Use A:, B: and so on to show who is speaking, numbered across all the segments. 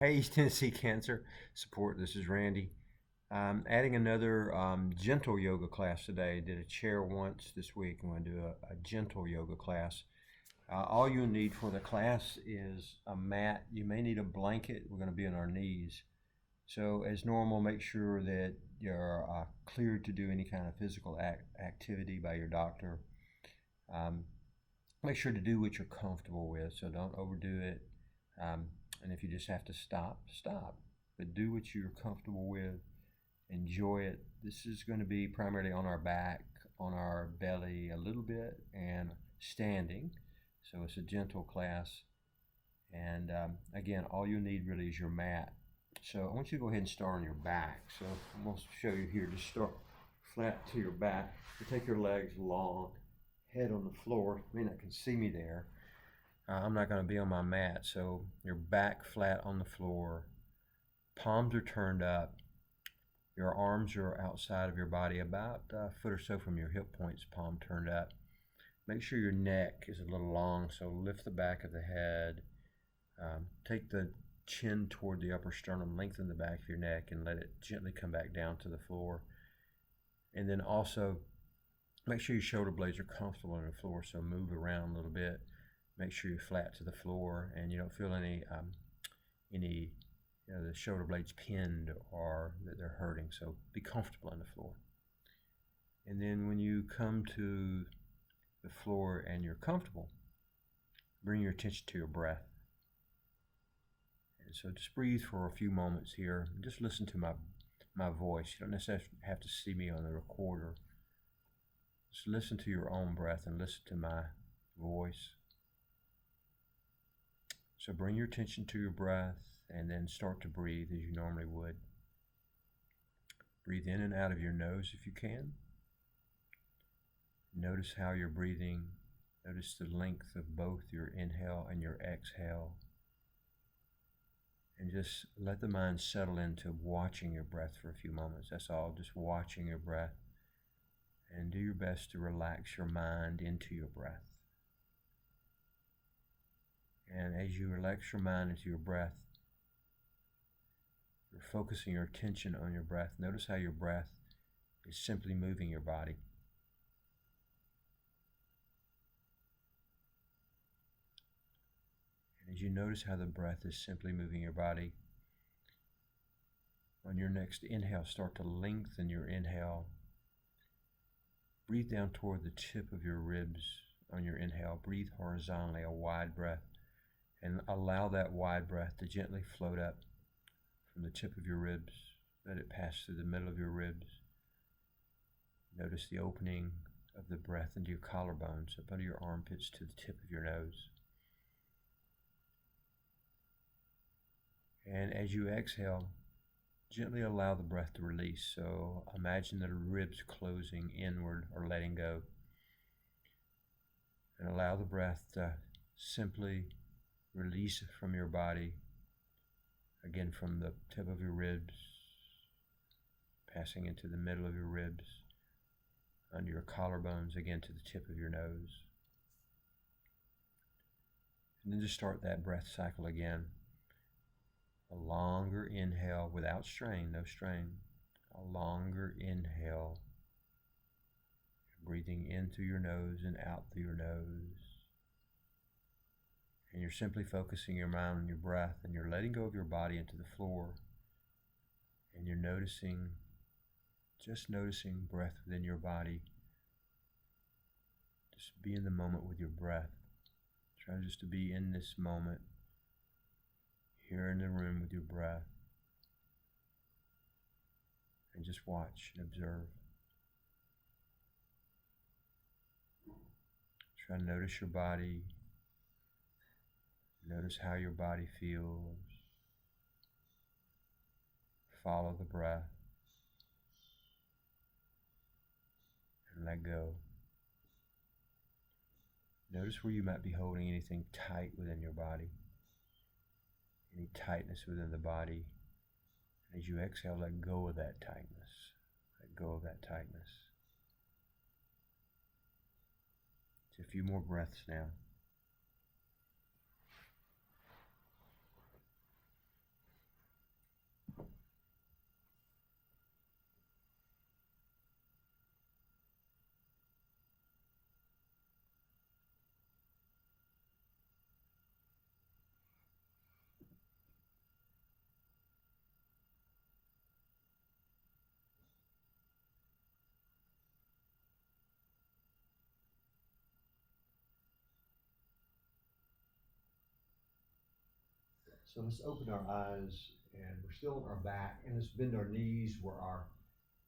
A: Hey, East Tennessee Cancer Support. This is Randy. Adding another gentle yoga class today. Did a chair once this week. I'm going to do a gentle yoga class. All you'll need for the class is a mat. You may need a blanket. We're going to be on our knees. So, as normal, make sure that you're cleared to do any kind of physical activity by your doctor. Um, Make sure to do what you're comfortable with, so don't overdo it. And if you just have to stop, stop. But do what you're comfortable with. Enjoy it. This is going to be primarily on our back, on our belly a little bit, and standing. So it's a gentle class. And again, all you need really is your mat. So I want you to go ahead and start on your back. So I'm going to show you here. Just start flat to your back. You take your legs long, head on the floor. You may not can see me there. I'm not going to be on my mat. So your back flat on the floor. Palms are turned up. Your arms are outside of your body, about a foot or so from your hip points, palm turned up. Make sure your neck is a little long, so lift the back of the head. Take the chin toward the upper sternum, lengthen the back of your neck, and let it gently come back down to the floor. And then also, make sure your shoulder blades are comfortable on the floor, so move around a little bit. Make sure you're flat to the floor, and you don't feel any the shoulder blades pinned or that they're hurting. So be comfortable on the floor. And then when you come to the floor and you're comfortable, bring your attention to your breath. And so just breathe for a few moments here. Just listen to my voice. You don't necessarily have to see me on the recorder. Just listen to your own breath and listen to my voice. So bring your attention to your breath and then start to breathe as you normally would. Breathe in and out of your nose if you can. Notice how you're breathing. Notice the length of both your inhale and your exhale. And just let the mind settle into watching your breath for a few moments. That's all, just watching your breath. And do your best to relax your mind into your breath. And as you relax your mind into your breath, you're focusing your attention on your breath. Notice how your breath is simply moving your body. And as you notice how the breath is simply moving your body, on your next inhale, start to lengthen your inhale. Breathe down toward the tip of your ribs on your inhale. Breathe horizontally, a wide breath, and allow that wide breath to gently float up from the tip of your ribs. Let it pass through the middle of your ribs. Notice the opening of the breath into your collarbones, up under your armpits to the tip of your nose. And as you exhale, gently allow the breath to release. So imagine the ribs closing inward or letting go. And allow the breath to simply release from your body. Again, from the tip of your ribs, passing into the middle of your ribs, under your collarbones, again to the tip of your nose. And then just start that breath cycle again. A longer inhale without strain, no strain. A longer inhale. Breathing in through your nose and out through your nose. And you're simply focusing your mind on your breath, and you're letting go of your body into the floor. And you're noticing, just noticing breath within your body. Just be in the moment with your breath. Try just to be in this moment, here in the room with your breath. And just watch and observe. Try to notice your body. Notice how your body feels. Follow the breath. And let go. Notice where you might be holding anything tight within your body. Any tightness within the body. And as you exhale, let go of that tightness. Let go of that tightness. Just a few more breaths now. So let's open our eyes, and we're still on our back, and let's bend our knees where our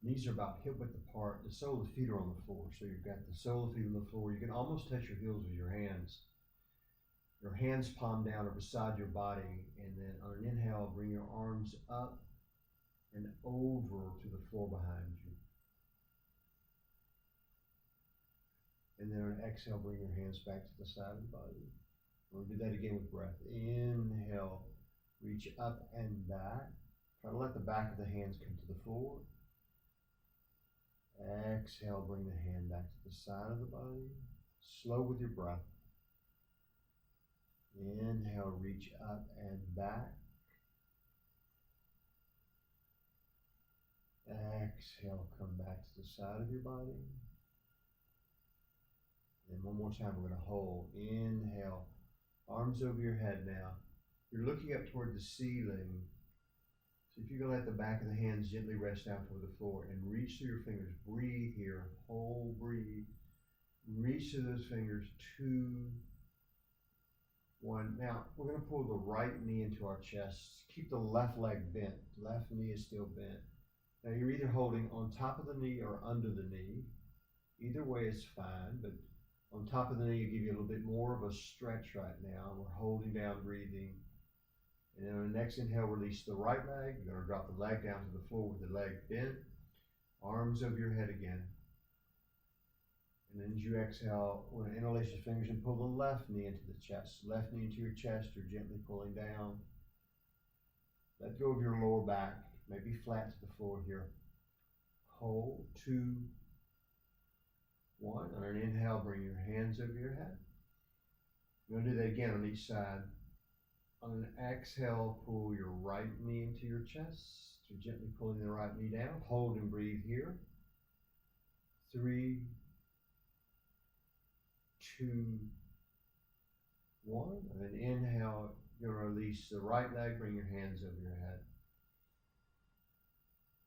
A: knees are about hip width apart. The sole of the feet are on the floor. So you've got the sole of the feet on the floor. You can almost touch your heels with your hands. Your hands palm down or beside your body, and then on an inhale, bring your arms up and over to the floor behind you. And then on an exhale, bring your hands back to the side of the body. We'll do that again with breath. Inhale, reach up and back. Try to let the back of the hands come to the floor. Exhale, bring the hand back to the side of the body. Slow with your breath. Inhale, reach up and back. Exhale, come back to the side of your body. And one more time, we're going to hold. Inhale, arms over your head now. You're looking up toward the ceiling. So if you can let the back of the hands gently rest down toward the floor and reach through your fingers. Breathe here. Hold, breathe. Reach through those fingers. 2, 1. Now, we're going to pull the right knee into our chest. Keep the left leg bent. Left knee is still bent. Now, you're either holding on top of the knee or under the knee. Either way is fine, but on top of the knee, give you a little bit more of a stretch right now. We're holding down, breathing. And then on the next inhale, release the right leg. You're going to drop the leg down to the floor with the leg bent. Arms over your head again. And then as you exhale, we're going to interlace your fingers and pull the left knee into the chest. Left knee into your chest, you're gently pulling down. Let go of your lower back. Maybe flat to the floor here. Hold. 2, 1. On an inhale, bring your hands over your head. You're going to do that again on each side. On an exhale, pull your right knee into your chest. You're gently pulling the right knee down. Hold and breathe here. 3, 2, 1. On an inhale, you're going to release the right leg. Bring your hands over your head.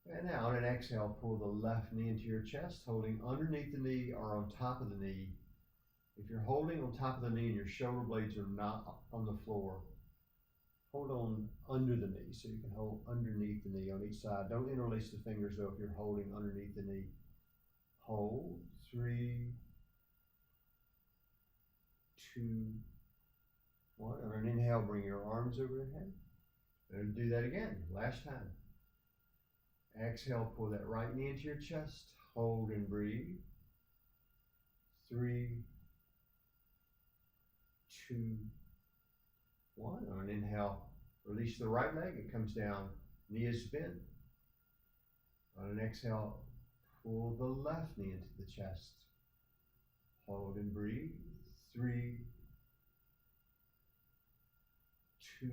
A: And now on an exhale, pull the left knee into your chest, holding underneath the knee or on top of the knee. If you're holding on top of the knee and your shoulder blades are not on the floor, hold on under the knee so you can hold underneath the knee on each side. Don't interlace the fingers though if you're holding underneath the knee. Hold. 3, 2, 1. On an inhale, bring your arms over your head. And do that again. Last time. Exhale, pull that right knee into your chest. Hold and breathe. 3, 2, 1. On an inhale, release the right leg. It comes down. Knee is bent. On an exhale, pull the left knee into the chest. Hold and breathe. 3, 2,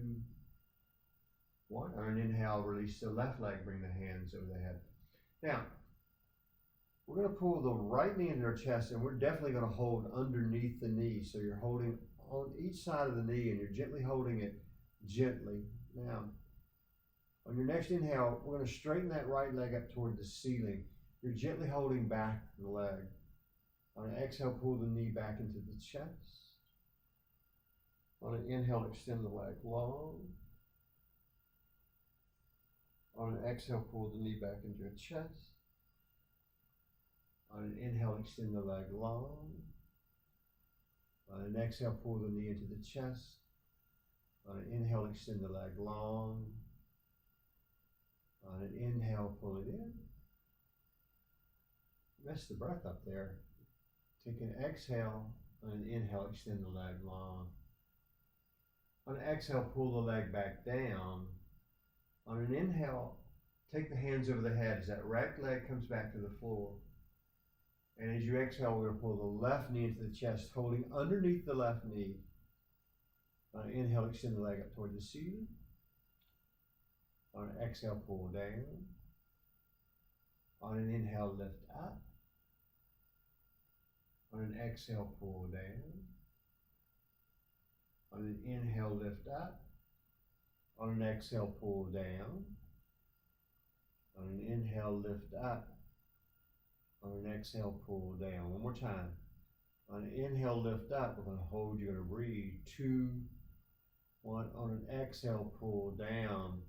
A: 1. On an inhale, release the left leg, bring the hands over the head. Now, we're going to pull the right knee into our chest, and we're definitely going to hold underneath the knee. So you're holding on each side of the knee, and you're gently holding it gently. Now, on your next inhale, we're going to straighten that right leg up toward the ceiling. You're gently holding back the leg. On an exhale, pull the knee back into the chest. On an inhale, extend the leg long. On an exhale, pull the knee back into your chest. On an inhale, extend the leg long. On an exhale, pull the knee into the chest. On an inhale, extend the leg long. On an inhale, pull it in. Rest the breath up there. Take an exhale. On an inhale, extend the leg long. On an exhale, pull the leg back down. On an inhale, take the hands over the head as that right leg comes back to the floor. And as you exhale, we're going to pull the left knee into the chest, holding underneath the left knee. On an inhale, extend the leg up toward the ceiling. On an exhale, pull down. On an inhale, lift up. On an exhale, pull down. On an inhale, lift up. On an exhale, pull down. On an inhale, lift up. On an exhale, pull down. One more time. On an inhale, lift up. We're going to hold. You're going to breathe. 2, 1. On an exhale, pull down.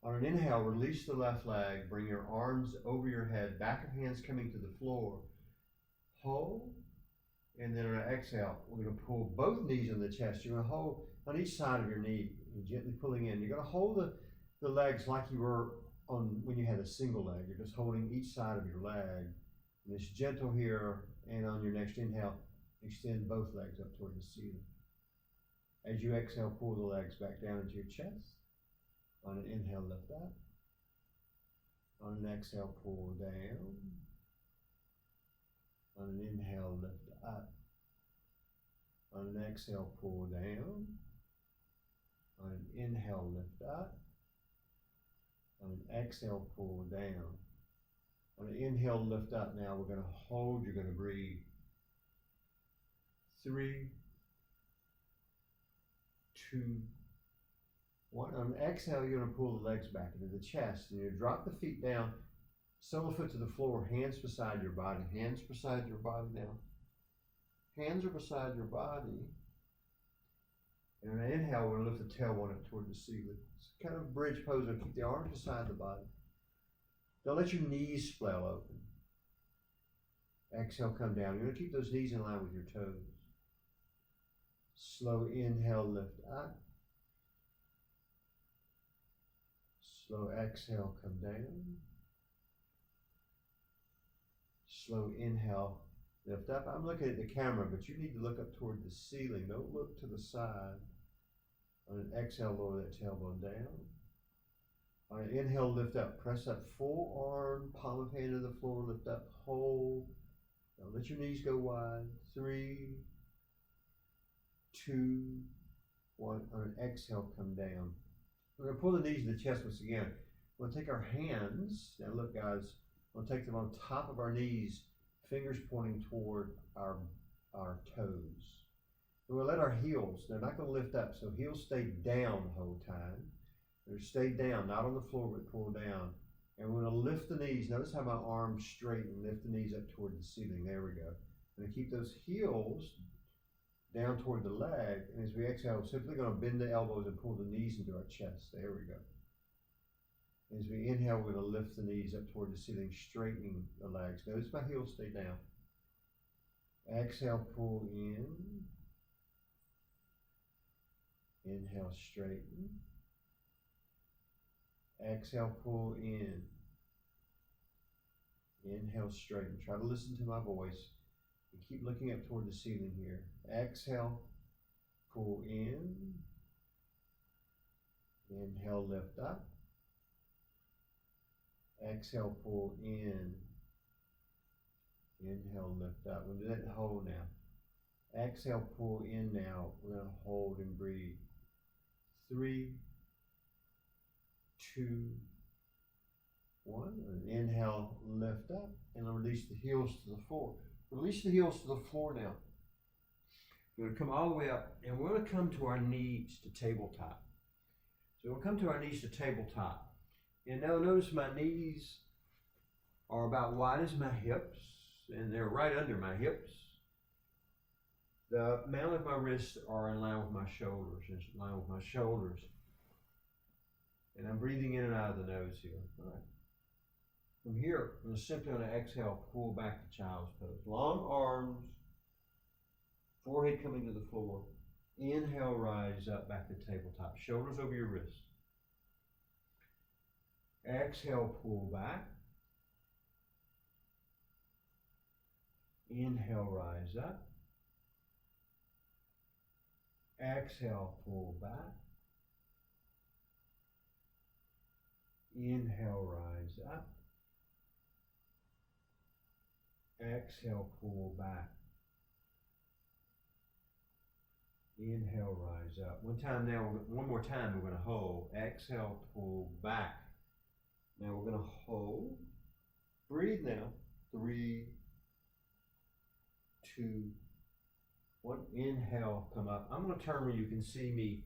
A: On an inhale, release the left leg, bring your arms over your head, back of hands coming to the floor. Hold, and then on an exhale, we're going to pull both knees in the chest. You're going to hold on each side of your knee, and gently pulling in. You're going to hold the legs like you were on when you had a single leg. You're just holding each side of your leg. And it's gentle here, and on your next inhale, extend both legs up toward the ceiling. As you exhale, pull the legs back down into your chest. On an inhale, lift up. On an exhale, pull down. On an inhale, lift up. On an exhale, pull down. On an inhale, lift up. On an exhale, pull down. On an inhale, lift up. Now we're going to hold. You're going to breathe. 3, 2, 1. On an exhale, you're going to pull the legs back into the chest. And you drop the feet down, sole foot to the floor, hands beside your body. Hands beside your body now. Hands are beside your body. And on an inhale, we're going to lift the tailbone up toward the ceiling. It's kind of a bridge pose. Keep the arms beside the body. Don't let your knees swell open. Exhale, come down. You're going to keep those knees in line with your toes. Slow inhale, lift up. Slow exhale, come down. Slow inhale, lift up. I'm looking at the camera, but you need to look up toward the ceiling. Don't look to the side. On an exhale, lower that tailbone down. On an inhale, lift up. Press up, full arm, palm of hand to the floor, lift up, hold. Now let your knees go wide. 3, 2, 1. On an exhale, come down. We're going to pull the knees to the chest once again. We'll take our hands. Now look, guys. We'll take them on top of our knees, fingers pointing toward our toes. And we'll let our heels, they're not going to lift up, so heels stay down the whole time. They're stay down, not on the floor, but pull down. And we're going to lift the knees. Notice how my arms straighten, lift the knees up toward the ceiling. There we go. I'm going to keep those heels down toward the leg. And as we exhale, we're simply going to bend the elbows and pull the knees into our chest. There we go. As we inhale, we're going to lift the knees up toward the ceiling, straightening the legs. Notice my heels stay down. Exhale, pull in. Inhale, straighten. Exhale, pull in. Inhale, straighten. Try to listen to my voice. And keep looking up toward the ceiling here. Exhale, pull in. Inhale, lift up. Exhale, pull in. Inhale, lift up. We'll do that and hold now. Exhale, pull in now. We're going to hold and breathe. 3, 2, 1. And inhale, lift up, and release the heels to the floor. Release the heels to the floor now. We're going to come all the way up, and we're going to come to our knees to tabletop. So we'll come to our knees to tabletop. And now notice my knees are about wide as my hips, and they're right under my hips. The mound of my wrists are in line with my shoulders, And I'm breathing in and out of the nose here. All right. From here, I'm going to simply on an exhale, pull back to child's pose. Long arms, forehead coming to the floor. Inhale, rise up back to tabletop. Shoulders over your wrists. Exhale, pull back. Inhale, rise up. Exhale, pull back. Inhale, rise up. Exhale, pull back. Inhale, rise up. One more time, we're going to hold. Exhale, pull back. Now we're going to hold. Breathe now. 3, 2, 1. Inhale, come up. I'm going to turn where you can see me.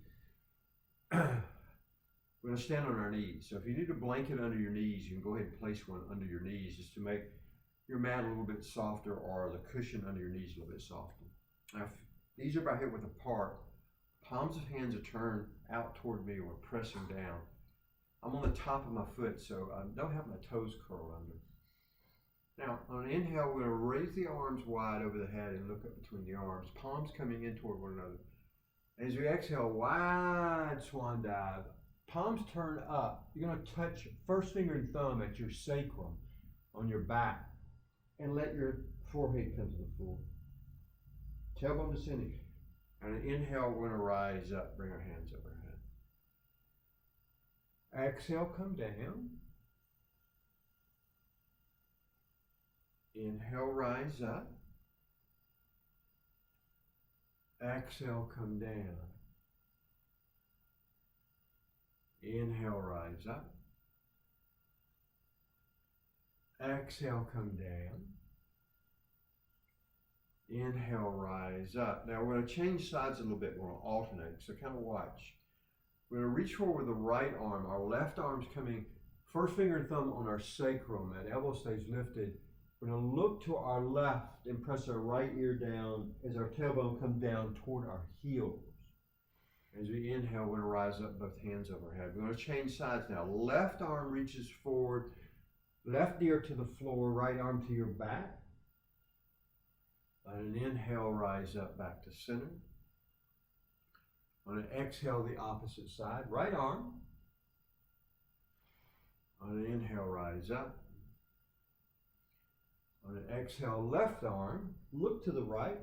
A: We're going to stand on our knees. So if you need a blanket under your knees, you can go ahead and place one under your knees just to make your mat a little bit softer, or the cushion under your knees a little bit softer. Now, if knees are about hip width apart, Palms of hands are turned out toward me. We're pressing down. I'm on the top of my foot, so I don't have my toes curled under. Now, on an inhale, we're going to raise the arms wide over the head and look up between the arms. Palms coming in toward one another. As we exhale, wide swan dive. Palms turn up. You're going to touch first finger and thumb at your sacrum on your back and let your forehead come to the floor. Tailbone descending. On an inhale, we're going to rise up, bring our hands over our head. Exhale, come down. Inhale, rise up. Exhale, come down. Inhale, rise up. Exhale, come down. Inhale, rise up. Now we're going to change sides a little bit. We're going to alternate, so kind of watch. We're going to reach forward with the right arm. Our left arm's coming, first finger and thumb on our sacrum. That elbow stays lifted. We're going to look to our left and press our right ear down as our tailbone comes down toward our heels. As we inhale, we're going to rise up, both hands overhead. We're going to change sides now. Left arm reaches forward, left ear to the floor, right arm to your back. On an inhale, rise up back to center. On an exhale, the opposite side. Right arm. On an inhale, rise up. On an exhale, left arm. Look to the right.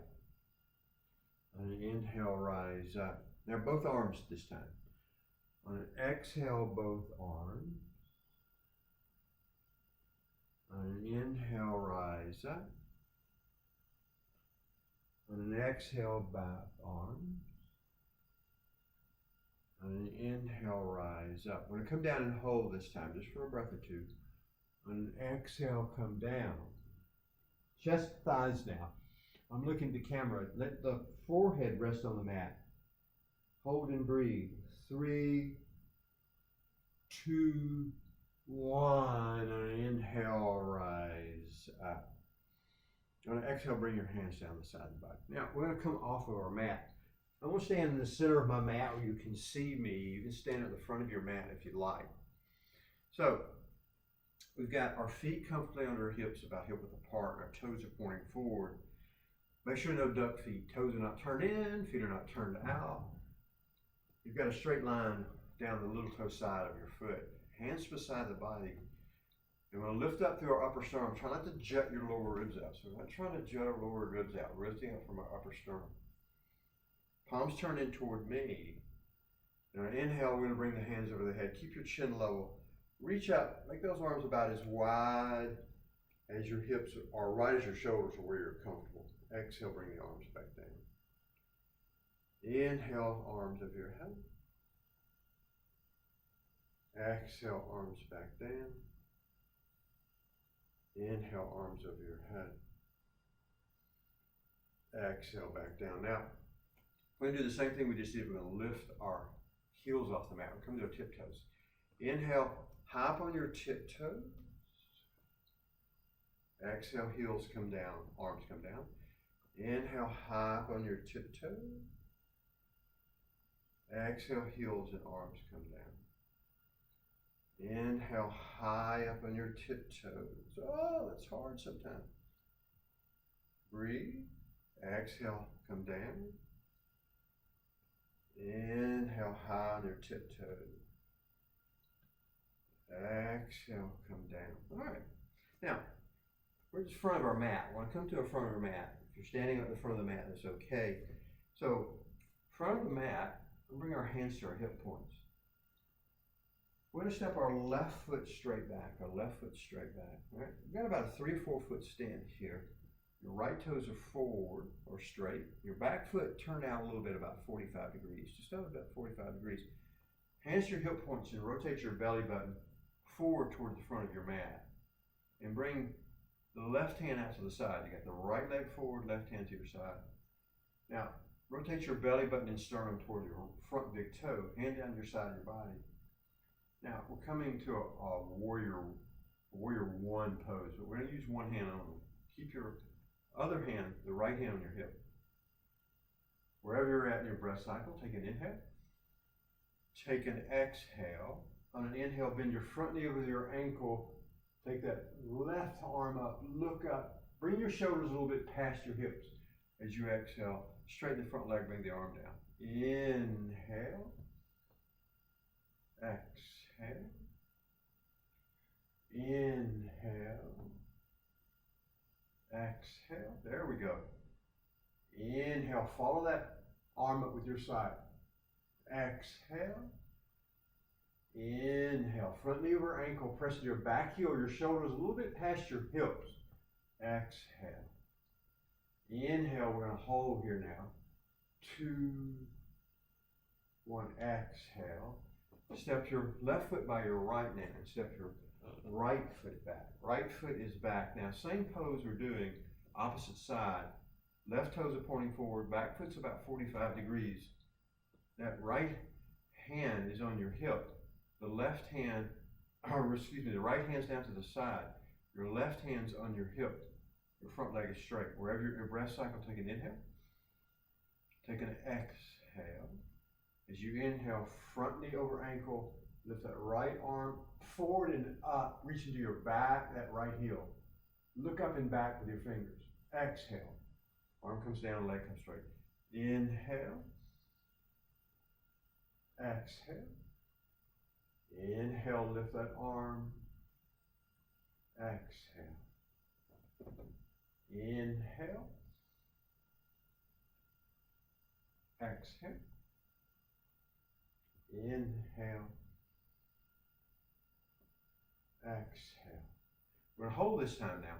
A: On an inhale, rise up. Now both arms this time. On an exhale, both arms. On an inhale, rise up. On an exhale, back arms. On an inhale, rise up. We're going to come down and hold this time, just for a breath or two. On an exhale, come down. Chest, thighs now. I'm looking at the camera. Let the forehead rest on the mat. Hold and breathe. 3, 2, 1. On an inhale, rise up. On an exhale, bring your hands down the side of the body. Now, we're going to come off of our mat. I'm going to stand in the center of my mat where you can see me. You can stand at the front of your mat if you'd like. So, we've got our feet comfortably under our hips, about hip width apart, and our toes are pointing forward. Make sure no duck feet. Toes are not turned in, feet are not turned out. You've got a straight line down the little toe side of your foot. Hands beside the body. And we're going to lift up through our upper sternum. Try not to jut your lower ribs out. So we're not trying to jut our lower ribs out. We're lifting up from our upper sternum. Palms turn in toward me. And on an inhale, we're going to bring the hands over the head. Keep your chin level. Reach up. Make those arms about as wide as your hips are, right as your shoulders are where you're comfortable. Exhale, bring the arms back down. Inhale, arms over your head. Exhale, arms back down. Inhale, arms over your head. Exhale, back down. Now, we're going to do the same thing we just did. We're going to lift our heels off the mat. We're coming to our tiptoes. Inhale, hop on your tiptoes. Exhale, heels come down, arms come down. Inhale, hop on your tiptoes. Exhale, heels and arms come down. Inhale, high up on your tiptoes. Oh, that's hard sometimes. Breathe. Exhale, come down. Inhale, high on your tiptoes. Exhale, come down. All right. Now, we're at the front of our mat. I want to come to the front of our mat. If you're standing at the front of the mat, that's okay. So, front of the mat, we'll bring our hands to our hip points. We're going to step our left foot straight back, All right? We've got about a 3 or 4 foot stand here. Your right toes are forward or straight. Your back foot turned out a little bit, about 45 degrees, just about 45 degrees. Hands to your hip points and rotate your belly button forward toward the front of your mat. And bring the left hand out to the side. You got the right leg forward, left hand to your side. Now, rotate your belly button and sternum toward your front big toe, hand down your side of your body. Now, we're coming to a warrior one pose, but we're going to use one hand only. Keep your other hand, the right hand on your hip. Wherever you're at in your breath cycle, take an inhale. Take an exhale. On an inhale, bend your front knee over your ankle. Take that left arm up, look up. Bring your shoulders a little bit past your hips. As you exhale, straighten the front leg, bring the arm down. Inhale. Exhale. Inhale. Exhale. There we go. Inhale. Follow that arm up with your side. Exhale. Inhale. Front knee over ankle. Press your back heel, your shoulders a little bit past your hips. Exhale. Inhale. We're going to hold here now. 2, 1. Exhale. Step your left foot by your right now and step your right foot back. Right foot is back. Now, same pose we're doing, opposite side. Left toes are pointing forward, back foot's about 45 degrees. That right hand is on your hip. The left hand, the right hand's down to the side. Your left hand's on your hip. Your front leg is straight. Wherever you're in your breath cycle, take an inhale. Take an exhale. As you inhale, front knee over ankle, lift that right arm forward and up, reach into your back, that right heel. Look up and back with your fingers. Exhale. Arm comes down, leg comes straight. Inhale. Exhale. Inhale, lift that arm. Exhale. Inhale. Exhale. Inhale. Exhale. We're going to hold this time now.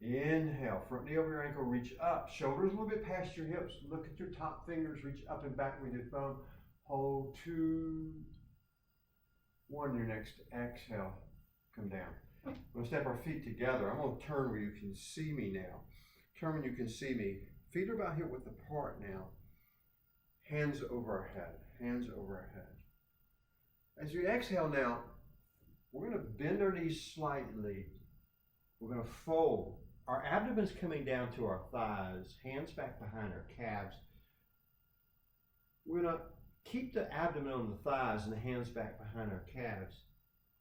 A: Inhale, front knee over your ankle, reach up. Shoulders a little bit past your hips. Look at your top fingers, reach up and back with your thumb. Hold 2, 1. Your next exhale, come down. We're going to step our feet together. I'm going to turn where you can see me now. Turn when you can see me. Feet are about hip width apart now. Hands over our head. Hands over our head. As you exhale now, we're going to bend our knees slightly. We're going to fold. Our abdomen's coming down to our thighs, hands back behind our calves. We're going to keep the abdomen on the thighs and the hands back behind our calves.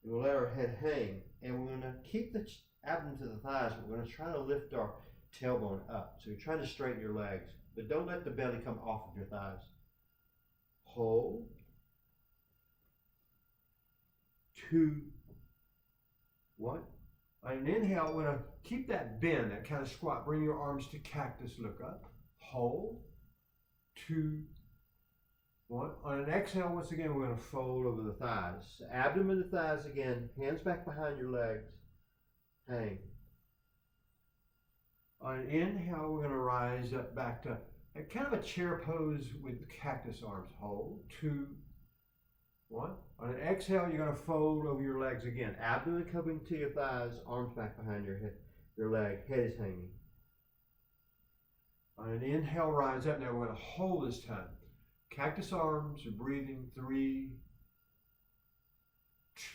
A: And we'll let our head hang. And we're going to keep the abdomen to the thighs, but we're going to try to lift our tailbone up. So you're trying to straighten your legs, but don't let the belly come off of your thighs. Hold. 2, 1. On an inhale, we're going to keep that bend, that kind of squat. Bring your arms to cactus, look up. Hold. 2, 1. On an exhale, once again, we're going to fold over the thighs. Abdomen to thighs again. Hands back behind your legs. Hang. On an inhale, we're going to rise up back to kind of a chair pose with cactus arms. Hold. 2, 1. On an exhale, you're going to fold over your legs again. Abdomen coming to your thighs, arms back behind your head, your leg, head is hanging. On an inhale, rise up. Now we're going to hold this time. Cactus arms are breathing. 3,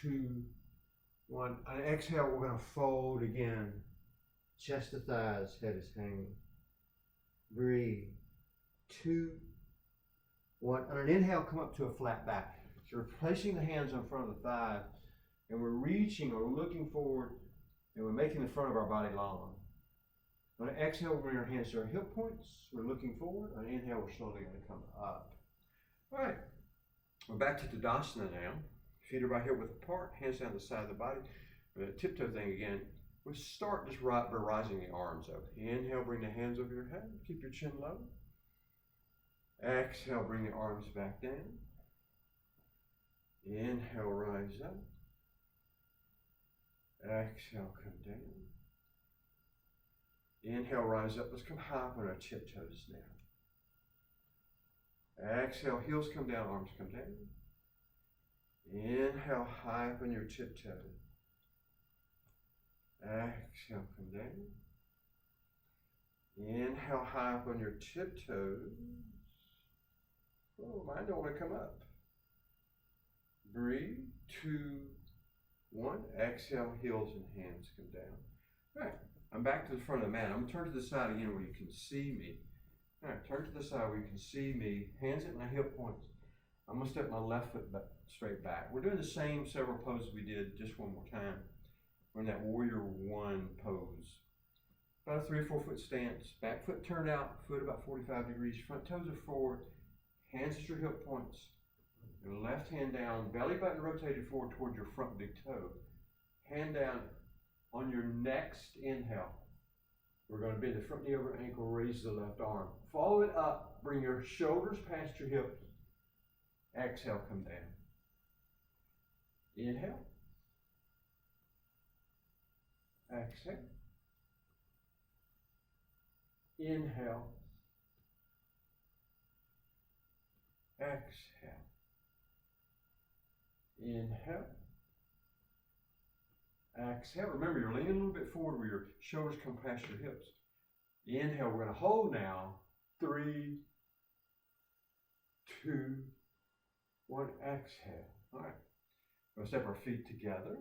A: 2, 1. On an exhale, we're going to fold again. Chest to thighs, head is hanging. Breathe. 2, 1. On an inhale, come up to a flat back. So we're placing the hands in front of the thighs, and we're reaching or looking forward, and we're making the front of our body long. On an exhale, we bring our hands to our hip points. We're looking forward. On an inhale, we're slowly going to come up. All right. We're back to Tadasana now. Feet are about hip width apart, hands down the side of the body. We're going to tiptoe thing again. We'll start just right by rising the arms up. Inhale, bring the hands over your head. Keep your chin low. Exhale, bring the arms back down. Inhale, rise up. Exhale, come down. Inhale, rise up. Let's come high up on our tiptoes now. Exhale, heels come down, arms come down. Inhale, high up on your tiptoes. Exhale, come down. Inhale, high up on your tiptoes. Oh, mine don't want to come up. Breathe. 2, 1. Exhale, heels and hands come down. All right, I'm back to the front of the mat. I'm going to turn to the side again where you can see me. All right, turn to the side where you can see me, hands at my hip points. I'm gonna step my left foot back, straight back. We're doing the same several poses we did, just one more time. We're in that warrior one pose. About a 3 or 4 foot stance, back foot turned out, foot about 45 degrees, front toes are forward, hands at your hip points, your left hand down, belly button rotated forward toward your front big toe. Hand down. On your next inhale, we're going to bend the front knee over ankle, raise the left arm. Follow it up, bring your shoulders past your hips. Exhale, come down. Inhale. Exhale. Inhale. Exhale. Inhale. Exhale. Remember, you're leaning a little bit forward where your shoulders come past your hips. Inhale. We're going to hold now. 3, 2, 1. Exhale. All right. We're going to step our feet together.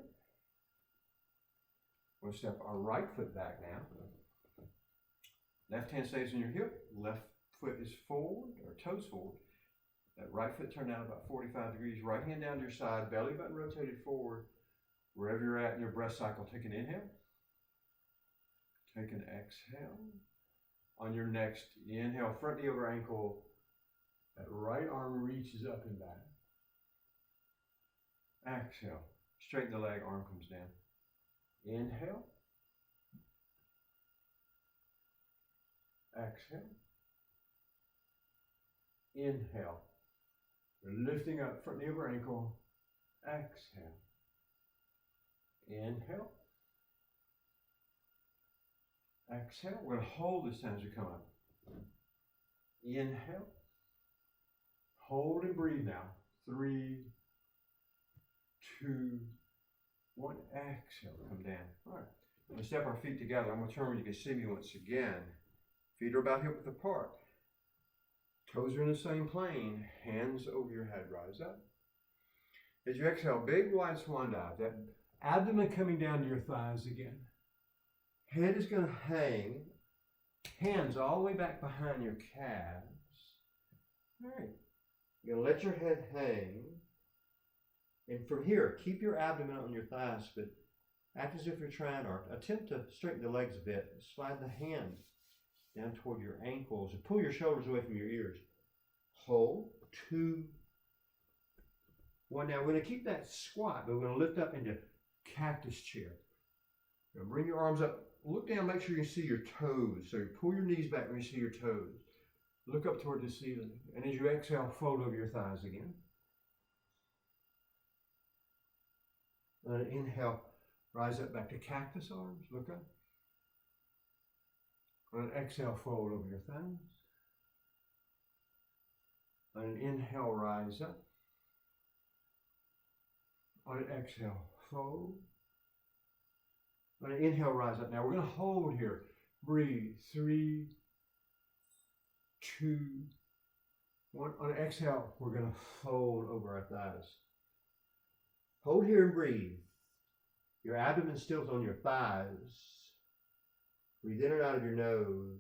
A: We're going to step our right foot back now. Left hand stays on your hip. Left foot is forward, or toes forward. That right foot turned out about 45 degrees. Right hand down to your side. Belly button rotated forward. Wherever you're at in your breath cycle, take an inhale. Take an exhale. On your next inhale, front knee over ankle. That right arm reaches up and back. Exhale. Straighten the leg, arm comes down. Inhale. Exhale. Inhale. We're lifting up, front knee over ankle. Exhale. Inhale. Exhale. We're going to hold this time as we come up. Inhale. Hold and breathe now. 3, 2, 1. Exhale. Come down. All right. We're going to step our feet together. I'm going to turn where you can see me once again. Feet are about hip width apart. Toes are in the same plane. Hands over your head. Rise up. As you exhale, big wide swan dive. That abdomen coming down to your thighs again. Head is going to hang. Hands all the way back behind your calves. All right. You're going to let your head hang. And from here, keep your abdomen on your thighs, but act as if you're trying, or attempt to straighten the legs a bit. Slide the hand down toward your ankles and pull your shoulders away from your ears. Hold. 2, 1. Now we're going to keep that squat, but we're going to lift up into cactus chair. Now bring your arms up. Look down, make sure you see your toes. So you pull your knees back when you see your toes. Look up toward the ceiling. And as you exhale, fold over your thighs again. And inhale, rise up back to cactus arms. Look up. On an exhale, fold over your thighs. On an inhale, rise up. On an exhale, fold. On an inhale, rise up. Now we're going to hold here. Breathe. 3, 2, 1. On an exhale, we're going to fold over our thighs. Hold here and breathe. Your abdomen still's on your thighs. Breathe in and out of your nose.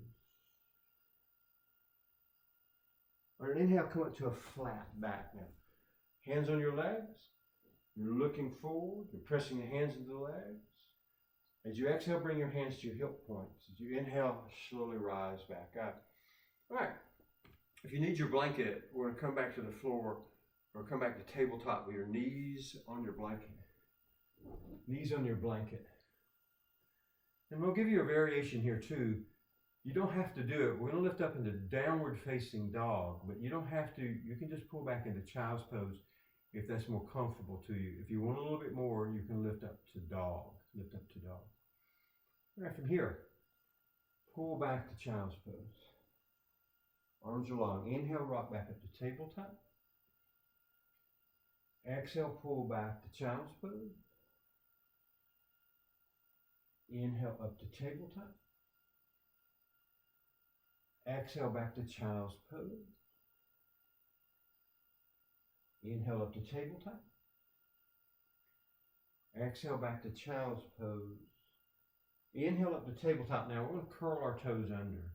A: On an inhale, come up to a flat back now. Hands on your legs. You're looking forward. You're pressing your hands into the legs. As you exhale, bring your hands to your hip points. As you inhale, slowly rise back up. All right. If you need your blanket, we're going to come back to the floor or come back to tabletop with your knees on your blanket. Knees on your blanket. And we'll give you a variation here too. You don't have to do it. We're going to lift up into downward facing dog, but you don't have to. You can just pull back into child's pose if that's more comfortable to you. If you want a little bit more, you can lift up to dog. Lift up to dog. All right, from here, pull back to child's pose. Arms are long. Inhale, rock back up to tabletop. Exhale, pull back to child's pose. Inhale up to tabletop. Exhale back to child's pose. Inhale up to tabletop. Exhale back to child's pose. Inhale up to tabletop. Now we're going to curl our toes under.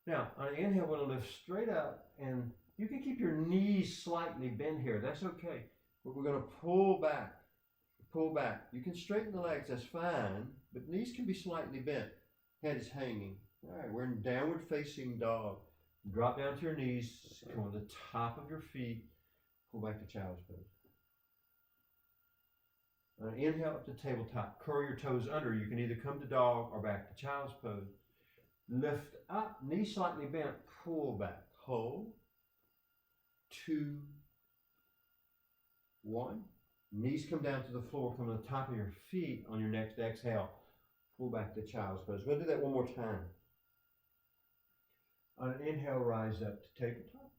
A: Now, on an inhale, we're going to lift straight up, and you can keep your knees slightly bent here. That's okay. But we're going to pull back. Pull back. You can straighten the legs, that's fine, but knees can be slightly bent. Head is hanging. All right, we're in downward facing dog. Drop down to your knees, come on the top of your feet, pull back to child's pose. Inhale up to tabletop. Curl your toes under. You can either come to dog or back to child's pose. Lift up, knees slightly bent, pull back. Hold. 2, 1. Knees come down to the floor, come to the top of your feet on your next exhale. Pull back to child's pose. We're going to do that one more time. On an inhale, rise up to tabletop.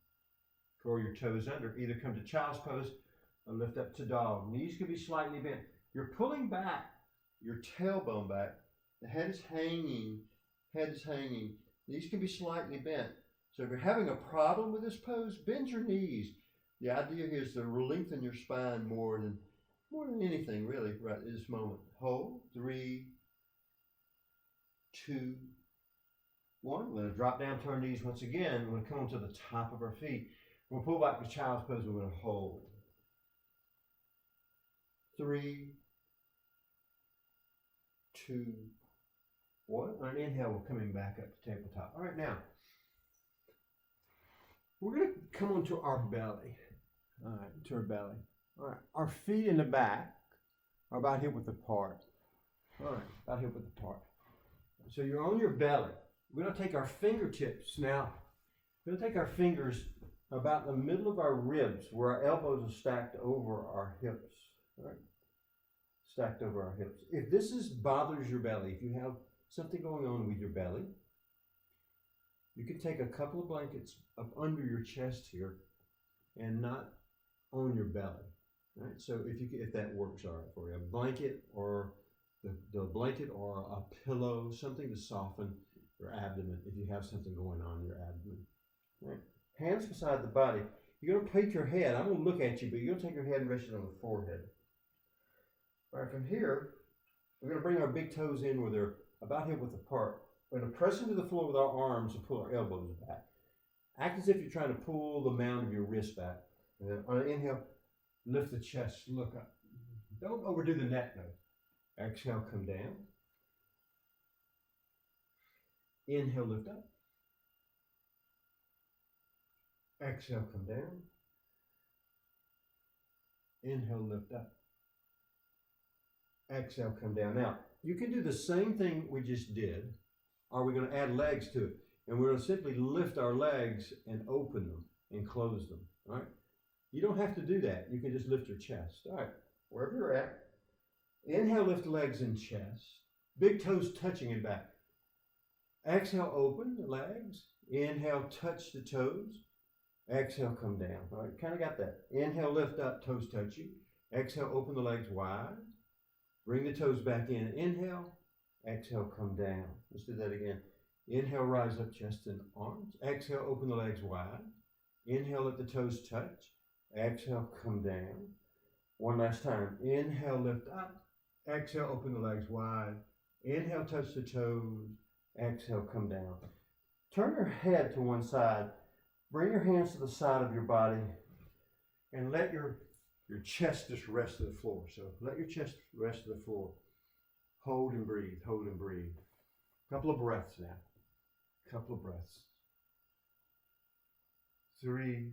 A: Curl your toes under. Either come to child's pose or lift up to dog. Knees can be slightly bent. You're pulling back your tailbone back. The head is hanging. Head is hanging. Knees can be slightly bent. So if you're having a problem with this pose, bend your knees. The idea here is to lengthen your spine more than anything really right at this moment. Hold. 3, 2, 1. We're going to drop down to our knees once again. We're going to come to the top of our feet. We'll pull back to child's pose. We're going to hold. 3, 2, 1. On an inhale, we're coming back up to tabletop. All right, now we're going to come onto our belly. All right, to our belly. All right, our feet in the back are about hip width apart. All right, about hip width apart. So you're on your belly. We're going to take our fingertips now. We're going to take our fingers about the middle of our ribs where our elbows are stacked over our hips. All right, stacked over our hips. If this bothers your belly, if you have something going on with your belly, you can take a couple of blankets up under your chest here and not on your belly. Right? So if that works all right for you, a blanket or the blanket or a pillow, something to soften your abdomen if you have something going on in your abdomen. Right? Hands beside the body. You're going to take your head. I'm going to look at you, but you're going to take your head and rest it on the forehead. All right, from here, we're going to bring our big toes in where they're about hip width apart. We're going to press into the floor with our arms and pull our elbows back. Act as if you're trying to pull the mound of your wrist back. And then on an inhale, lift the chest, look up. Don't overdo the neck though. Exhale, come down. Inhale, lift up. Exhale, come down. Inhale, lift up. Exhale, come down. Now, you can do the same thing we just did, or we're going to add legs to it. And we're going to simply lift our legs and open them and close them. All right? You don't have to do that. You can just lift your chest. All right, wherever you're at. Inhale, lift the legs and chest. Big toes touching it back. Exhale, open the legs. Inhale, touch the toes. Exhale, come down. All right, kind of got that. Inhale, lift up, toes touching. Exhale, open the legs wide. Bring the toes back in. Inhale. Exhale, come down. Let's do that again. Inhale, rise up, chest and arms. Exhale, open the legs wide. Inhale, let the toes touch. Exhale, come down. One last time. Inhale, lift up. Exhale, open the legs wide. Inhale, touch the toes. Exhale, come down. Turn your head to one side. Bring your hands to the side of your body and let your chest just rest to the floor. So let your chest rest to the floor. Hold and breathe, hold and breathe. Couple of breaths now. Couple of breaths. 3.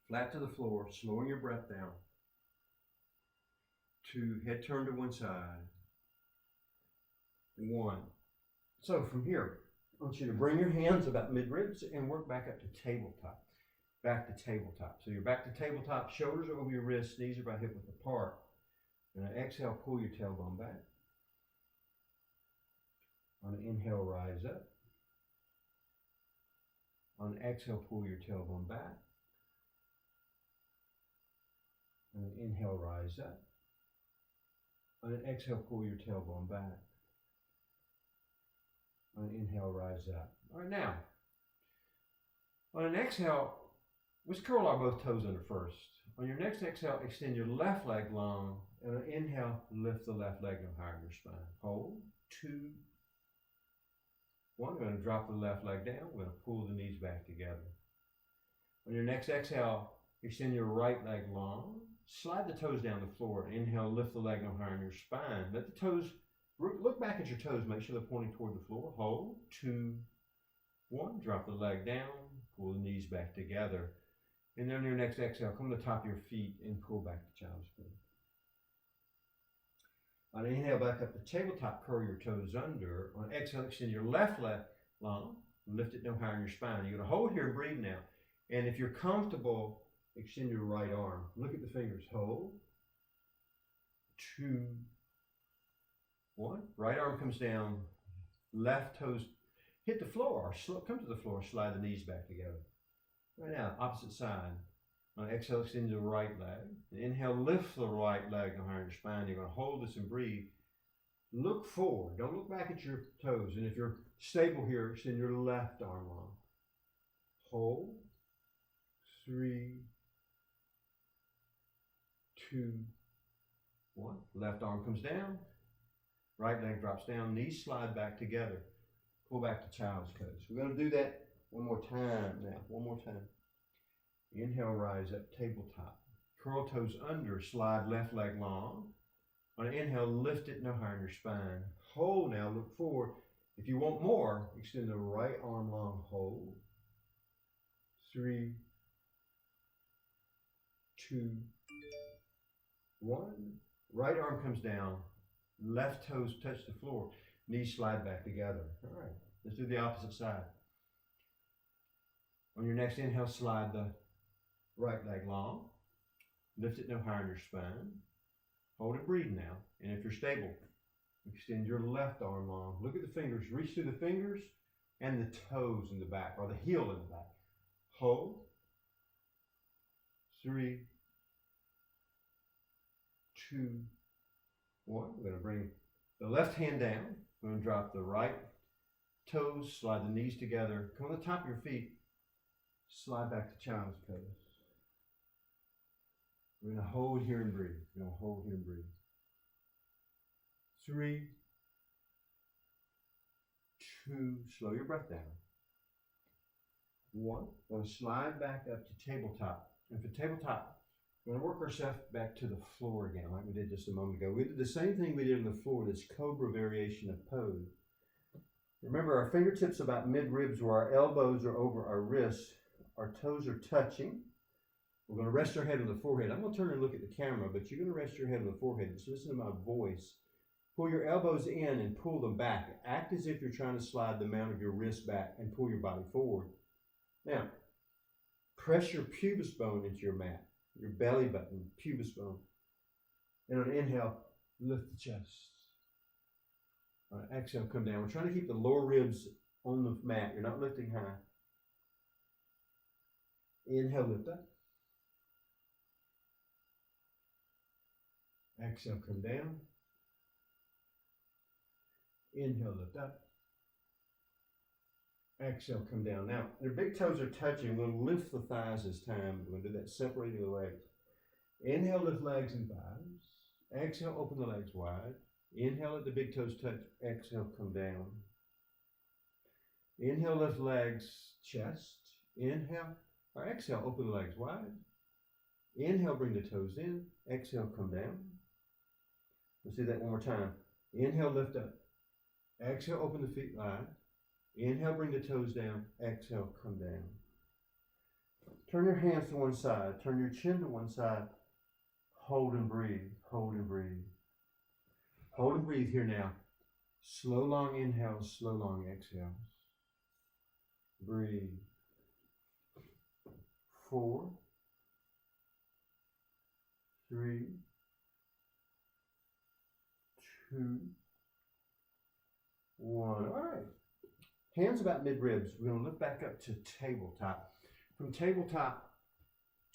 A: Flat to the floor, slowing your breath down. 2. Head turned to one side. 1. So from here, I want you to bring your hands about mid-ribs and work back up to tabletop. Back to tabletop. So you're back to tabletop, shoulders are over your wrists, knees are about hip width apart. And exhale, pull your tailbone back. On an inhale, rise up. On an exhale, pull your tailbone back. On an inhale, rise up. On an exhale, pull your tailbone back. On an inhale, rise up. All right, now, on an exhale, let's curl our both toes under first. On your next exhale, extend your left leg long. And on an inhale, lift the left leg up higher in your spine. Hold. 2, One, we're going to drop the left leg down. We're going to pull the knees back together. On your next exhale, extend your right leg long. Slide the toes down the floor. Inhale, lift the leg no higher than your spine. Let the toes, look back at your toes. Make sure they're pointing toward the floor. Hold. 2, 1. Drop the leg down. Pull the knees back together. And then on your next exhale, come to the top of your feet and pull back to child's pose. On inhale, back up to tabletop, curl your toes under. On exhale, extend your left leg long. Lift it no higher than your spine. You're going to hold here and breathe now. And if you're comfortable, extend your right arm. Look at the fingers. Hold. 2, 1. Right arm comes down. Left toes hit the floor. Come to the floor. Slide the knees back together. Right now, opposite side. On exhale, extend the right leg. And inhale, lift the right leg no higher than your spine. You're going to hold this and breathe. Look forward. Don't look back at your toes. And if you're stable here, extend your left arm long. Hold. 3, 2, 1. Left arm comes down. Right leg drops down. Knees slide back together. Pull back to child's pose. We're going to do that one more time now. One more time. Inhale, rise up, tabletop. Curl toes under. Slide left leg long. On an inhale, lift it no higher than your spine. Hold now. Look forward. If you want more, extend the right arm long. Hold. 3, 2, 1. Right arm comes down. Left toes touch the floor. Knees slide back together. All right. Let's do the opposite side. On your next inhale, slide the right leg long. Lift it no higher than your spine. Hold and breathe now. And if you're stable, extend your left arm long. Look at the fingers. Reach through the fingers and the toes in the back, or the heel in the back. Hold. 3, 2, 1. We're going to bring the left hand down. We're going to drop the right toes, slide the knees together. Come on the top of your feet. Slide back to child's pose. We're going to hold here and breathe. We're going to hold here and breathe. 3, 2. Slow your breath down. 1. We're going to slide back up to tabletop. And for tabletop, we're going to work ourselves back to the floor again, like we did just a moment ago. We did the same thing we did on the floor, this cobra variation of pose. Remember, our fingertips about mid-ribs where our elbows are over our wrists. Our toes are touching. We're going to rest our head on the forehead. I'm going to turn and look at the camera, but you're going to rest your head on the forehead. Just listen to my voice. Pull your elbows in and pull them back. Act as if you're trying to slide the mount of your wrist back and pull your body forward. Now, press your pubis bone into your mat, your belly button, pubis bone. And on inhale, lift the chest. On exhale, come down. We're trying to keep the lower ribs on the mat. You're not lifting high. Inhale, lift up. Exhale, come down. Inhale, lift up. Exhale, come down. Now, your big toes are touching. We're going to lift the thighs this time. We're going to do that separating the legs. Inhale, lift legs and thighs. Exhale, open the legs wide. Inhale, let the big toes touch. Exhale, come down. Inhale, lift legs, chest. Inhale, or exhale, open the legs wide. Inhale, bring the toes in. Exhale, come down. Let's do that one more time. Inhale, lift up. Exhale, open the feet wide. Inhale, bring the toes down. Exhale, come down. Turn your hands to one side. Turn your chin to one side. Hold and breathe. Hold and breathe. Hold and breathe here now. Slow, long inhales, slow, long exhales. Breathe. 4, 3, 2, 1. All right. Hands about mid-ribs. We're going to lift back up to tabletop. From tabletop,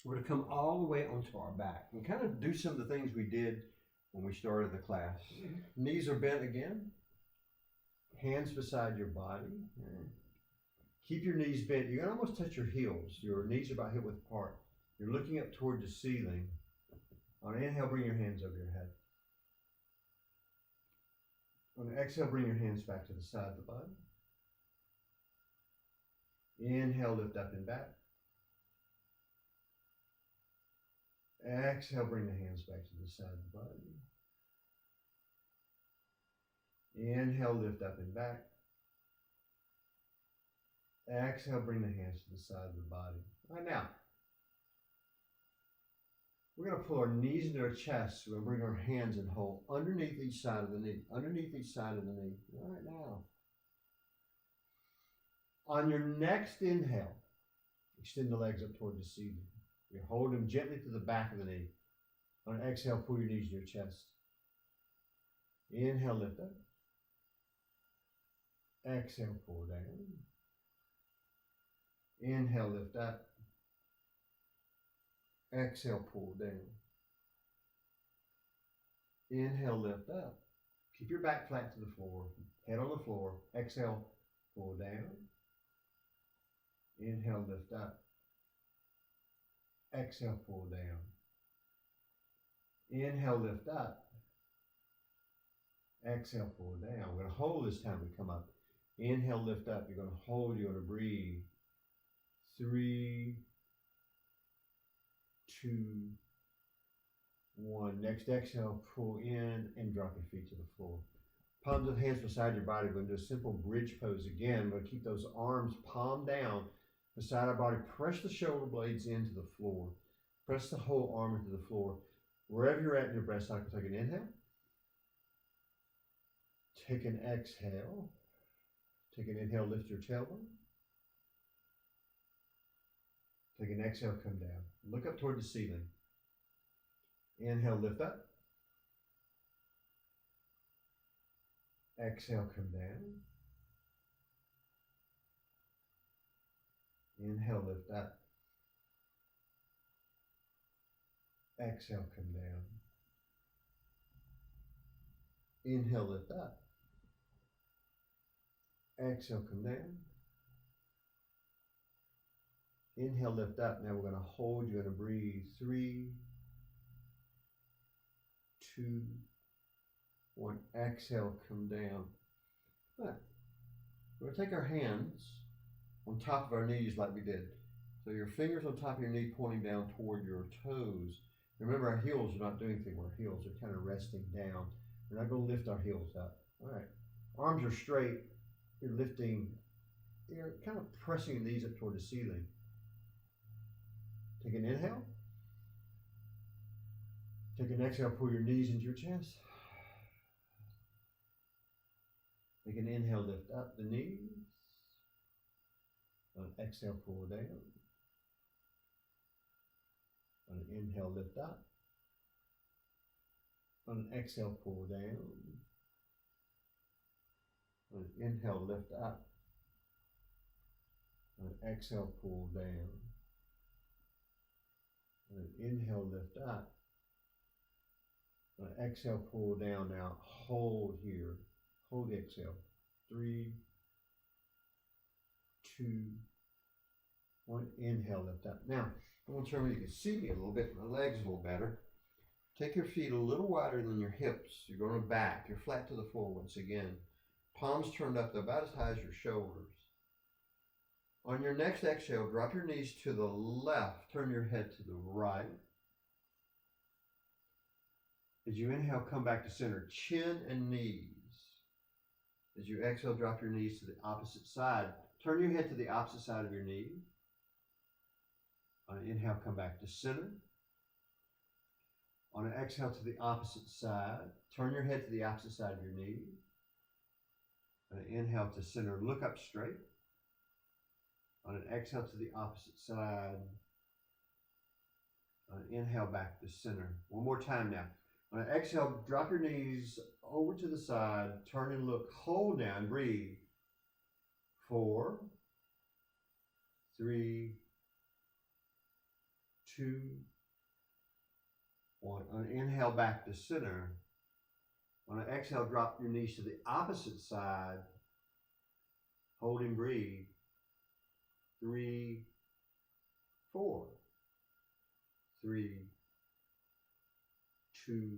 A: we're going to come all the way onto our back and kind of do some of the things we did when we started the class. Knees are bent again. Hands beside your body. Keep your knees bent. You can almost touch your heels. Your knees are about hip width apart. You're looking up toward the ceiling. On an inhale, bring your hands over your head. On an exhale, bring your hands back to the side of the body. Inhale, lift up and back. Exhale, bring the hands back to the side of the body. Inhale, lift up and back. Exhale, bring the hands to the side of the body. All right, now, we're going to pull our knees into our chest. We're going to bring our hands and hold underneath each side of the knee. Underneath each side of the knee. All right, now. On your next inhale, extend the legs up toward the ceiling. You hold them gently to the back of the knee. On an exhale, pull your knees to your chest. Inhale, lift up. Exhale, pull down. Inhale, lift up. Exhale, pull down. Inhale, lift up. Keep your back flat to the floor. Head on the floor. Exhale, pull down. Inhale, lift up. Exhale, pull down. Inhale, lift up. Exhale, pull down. We're going to hold this time we come up. Inhale, lift up. You're going to hold. You're going to breathe. 3, 2, 1. Next exhale, pull in and drop your feet to the floor. Palms of the hands beside your body. We're going to do a simple bridge pose again. We're going to keep those arms palm down beside our body. Press the shoulder blades into the floor. Press the whole arm into the floor. Wherever you're at in your breath cycle, take an inhale. Take an exhale. Take an inhale, lift your tailbone. Take an exhale, come down. Look up toward the ceiling. Inhale, lift up. Exhale, come down. Inhale, lift up. Exhale, come down. Inhale, lift up. Exhale, come down. Inhale, lift up. Now we're going to hold. You're going to breathe. 3, 2, 1. Exhale, come down. Right. We're going to take our hands on top of our knees like we did. So your fingers on top of your knee pointing down toward your toes. Remember, our heels are not doing anything. Our heels are kind of resting down. We're not going to lift our heels up. All right. Arms are straight. You're lifting. You're kind of pressing your knees up toward the ceiling. Take an inhale. Take an exhale, pull your knees into your chest. Take an inhale, lift up the knees. On an exhale, pull down. On an inhale, lift up. On an exhale, pull down. On an inhale, lift up. On an exhale, pull down. On an inhale, lift up. On an exhale, pull down. Now hold here. Hold the exhale. 3, 2, 1. Inhale, lift up. Now, I'm going to turn where you can see me a little bit. My legs a little better. Take your feet a little wider than your hips. You're going back. You're flat to the floor once again. Palms turned up to about as high as your shoulders. On your next exhale, drop your knees to the left. Turn your head to the right. As you inhale, come back to center. Chin and knees. As you exhale, drop your knees to the opposite side. Turn your head to the opposite side of your knee. On an inhale, come back to center. On an exhale to the opposite side, turn your head to the opposite side of your knee. On an inhale to center, look up straight. On an exhale to the opposite side. On an inhale back to center. One more time now. On an exhale, drop your knees over to the side, turn and look, hold now and breathe. 4, 3, 2, 1. On an inhale, back to center. On an exhale, drop your knees to the opposite side. Hold and breathe. 3, 4, 3, 2,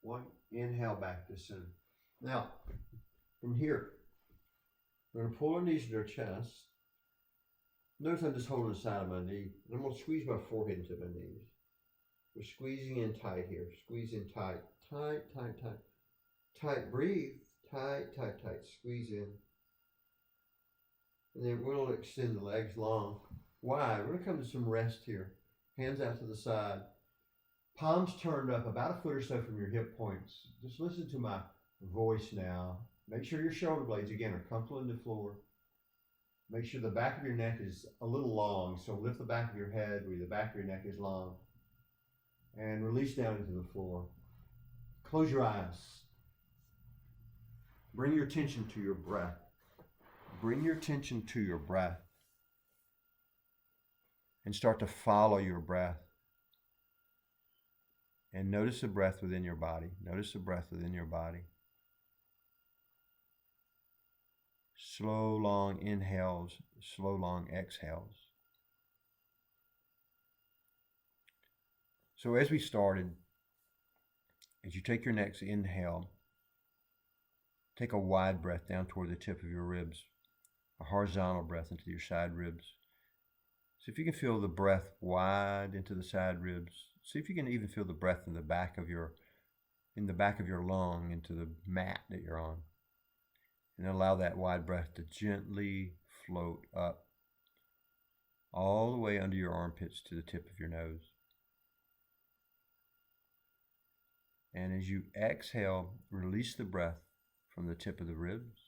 A: 1. Inhale, back to center. Now, from here, we're going to pull our knees to our chest. Notice I'm just holding the side of my knee. And I'm going to squeeze my forehead into my knees. We're squeezing in tight here. Squeeze in tight. Tight, tight, tight. Tight, breathe. Tight, tight, tight. Squeeze in. And then we're going to extend the legs long. Wide. We're going to come to some rest here. Hands out to the side. Palms turned up about a foot or so from your hip points. Just listen to my voice now. Make sure your shoulder blades, again, are comfortable in the floor. Make sure the back of your neck is a little long. So lift the back of your head where the back of your neck is long. And release down into the floor. Close your eyes. Bring your attention to your breath. Bring your attention to your breath. And start to follow your breath. And notice the breath within your body. Notice the breath within your body. Slow, long inhales, slow, long exhales. So as we started, as you take your next inhale, take a wide breath down toward the tip of your ribs, a horizontal breath into your side ribs. So if you can feel the breath wide into the side ribs, see if you can even feel the breath in the back of your lung into the mat that you're on. And allow that wide breath to gently float up all the way under your armpits to the tip of your nose. And as you exhale, release the breath from the tip of the ribs.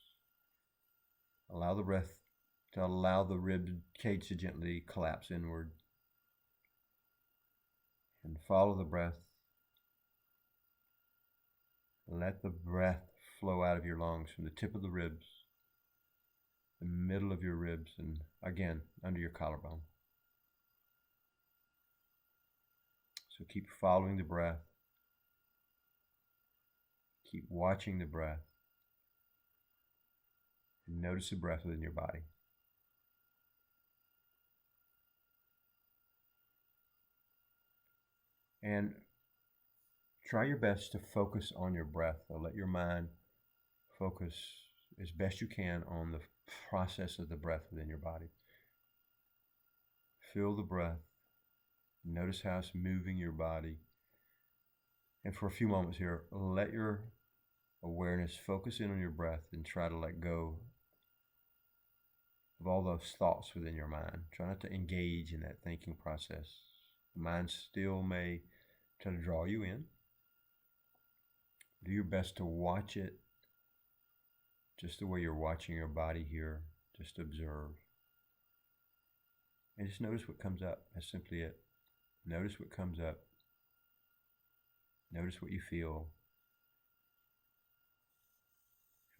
A: Allow the breath to allow the rib cage to gently collapse inward. And follow the breath. Let the breath flow out of your lungs from the tip of the ribs, the middle of your ribs, and again, under your collarbone. So keep following the breath. Keep watching the breath. And notice the breath within your body. And try your best to focus on your breath. Or let your mind focus as best you can on the process of the breath within your body. Feel the breath. Notice how it's moving your body. And for a few moments here, let your awareness focus in on your breath and try to let go of all those thoughts within your mind. Try not to engage in that thinking process. The mind still may try to draw you in. Do your best to watch it just the way you're watching your body here. Just observe. And just notice what comes up. That's simply it. Notice what comes up. Notice what you feel.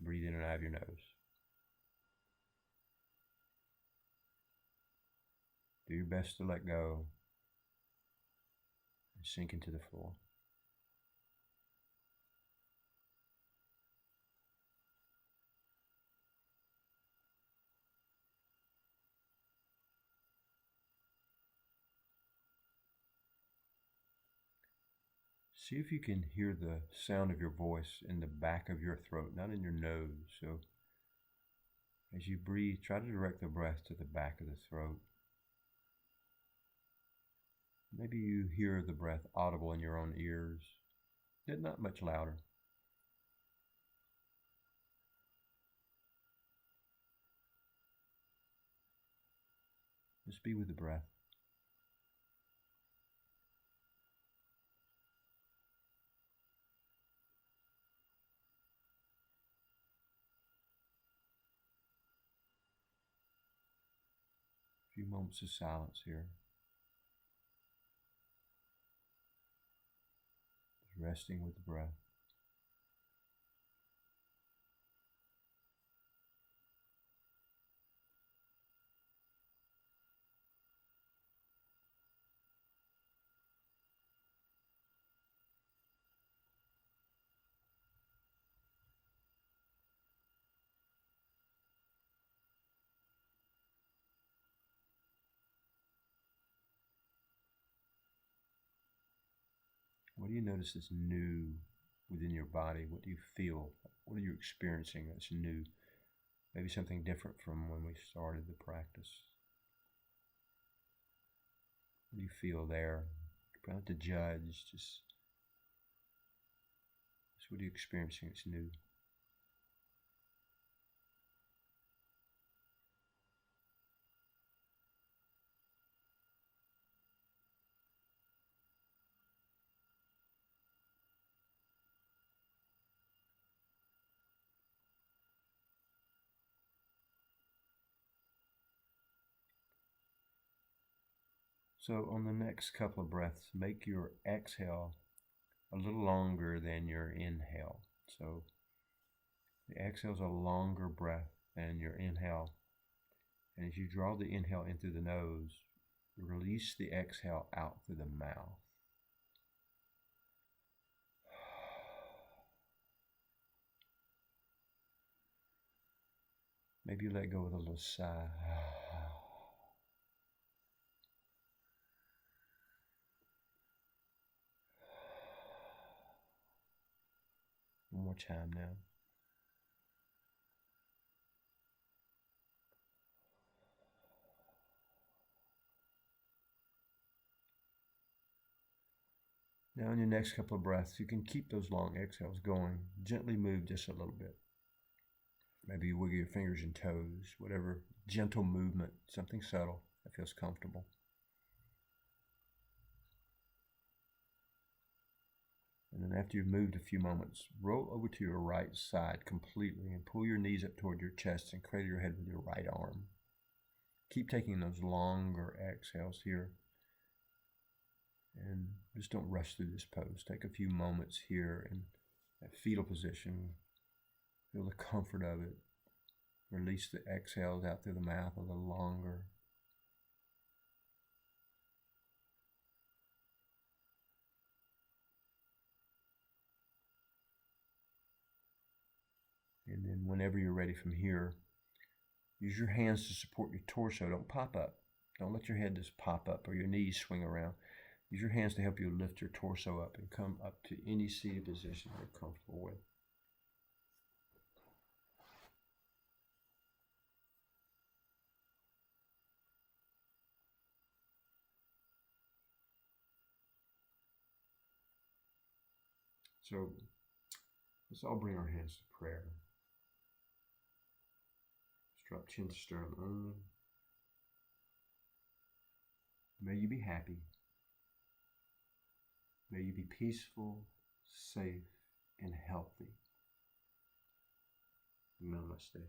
A: Breathe in and out of your nose. Do your best to let go and sink into the floor. See if you can hear the sound of your voice in the back of your throat, not in your nose. So as you breathe, try to direct the breath to the back of the throat. Maybe you hear the breath audible in your own ears, yet not much louder. Just be with the breath. A few moments of silence here. Just resting with the breath. What do you notice is new within your body? What do you feel? What are you experiencing that's new? Maybe something different from when we started the practice. What do you feel there? You don't have to judge, just what are you experiencing? It's new. So on the next couple of breaths, make your exhale a little longer than your inhale. So the exhale is a longer breath than your inhale. And as you draw the inhale in through the nose, release the exhale out through the mouth. Maybe let go with a little sigh. One more time now. Now in your next couple of breaths, you can keep those long exhales going. Gently move just a little bit. Maybe you wiggle your fingers and toes, whatever gentle movement, something subtle that feels comfortable. And then after you've moved a few moments, roll over to your right side completely and pull your knees up toward your chest and cradle your head with your right arm. Keep taking those longer exhales here. And just don't rush through this pose. Take a few moments here in that fetal position. Feel the comfort of it. Release the exhales out through the mouth a little longer. And then whenever you're ready from here, use your hands to support your torso. Don't pop up. Don't let your head just pop up or your knees swing around. Use your hands to help you lift your torso up and come up to any seated position you're comfortable with. So let's all bring our hands to prayer. Let's drop chin to sternum. May you be happy. May you be peaceful, safe, and healthy. Namaste.